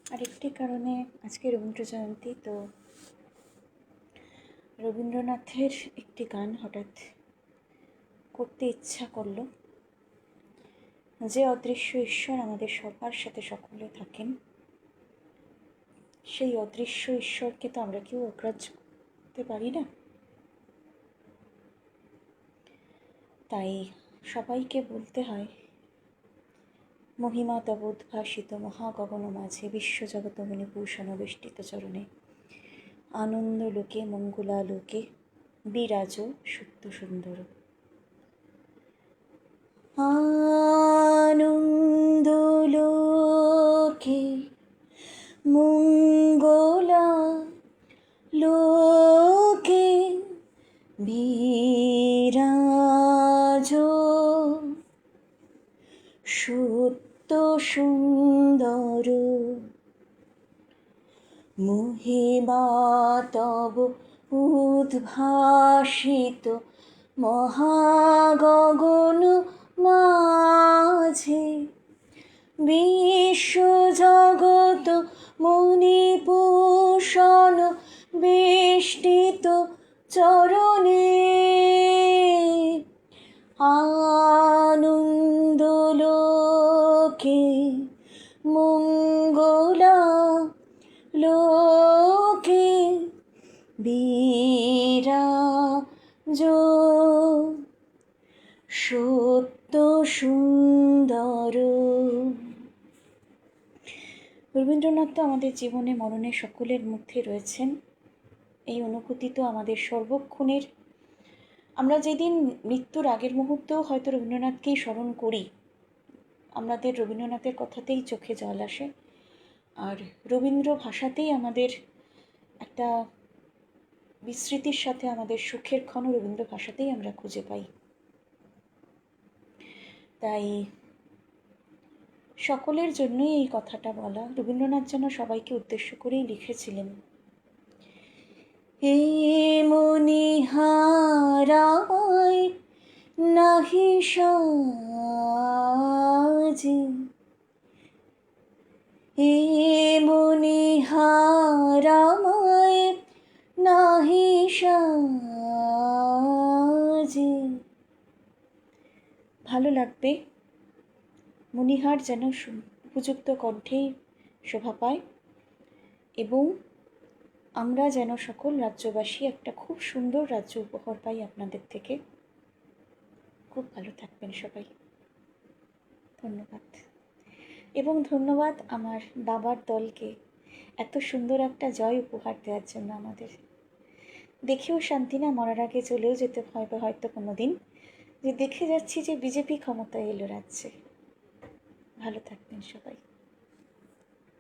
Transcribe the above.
আরেকটি কারণে আজকে রবীন্দ্র জয়ন্তী, তো রবীন্দ্রনাথের একটি গান হঠাৎ করতে ইচ্ছা করলো। যে অদৃশ্য ঈশ্বর আমাদের সবার সাথে সকলে থাকেন, সেই অদৃশ্য ঈশ্বরকে তো আমরা কেউ অগ্রাহ্য করতে পারি না। তাই সবাইকে বলতে হয়, মহিমা তব উদ্ভাসিত মহাগগন মাঝে বিশ্বজগত মুনিভূষণ বেষ্টিত চরণে আনন্দ লোকে মঙ্গলা লোকে বিরাজ সত্য সুন্দর। আনন্দ লোকে মঙ্গলা লোকে বিরাজ সত্য সুন্দর। মহিমা তব উদ্ভাসিত মহাগগন মাঝে বিশ্বজগত মুনিভূষণ বেষ্টিত চরণে আনন্দ লোকে মঙ্গলা লোকে বিরাজ সত্য সুন্দর। রবীন্দ্রনাথ তো আমাদের জীবনে মরণে সকলের মধ্যে রয়েছেন। এই অনুভূতি তো আমাদের সর্বক্ষণের। আমরা যেদিন মৃত্যুর আগের মুহূর্তেও হয়তো রবীন্দ্রনাথকেই স্মরণ করি, আমাদের রবীন্দ্রনাথের কথাতেই চোখে জল আসে। আর রবীন্দ্র ভাষাতেই আমাদের একটা বিস্মৃতির সাথে আমাদের সুখের ক্ষণ রবীন্দ্র ভাষাতেই আমরা খুঁজে পাই। তাই সকলের জন্যই এই কথাটা বলা। রবীন্দ্রনাথ যেন সবাইকে উদ্দেশ্য করেই লিখেছিলেন, হে মণিহারায় নাহি সাজে, হে মণিহারায় নাহি সাজে। ভালো লাগবে, মণিহার যেন উপযুক্ত কণ্ঠেই শোভা পায় এবং আমরা যেন সকল রাজ্যবাসী একটা খুব সুন্দর রাজ্য উপহার পাই আপনাদের থেকে। খুব ভালো থাকবেন সবাই। ধন্যবাদ। এবং ধন্যবাদ আমার বাবার দলকে এত সুন্দর একটা জয় উপহার দেওয়ার জন্য। আমাদের দেখেও শান্তি না, মরার আগে চলেও যেতে হবে হয়তো কোনো দিন, যে দেখে যাচ্ছি যে বিজেপি ক্ষমতায় এলো রাজ্যে। ভালো থাকবেন সবাই।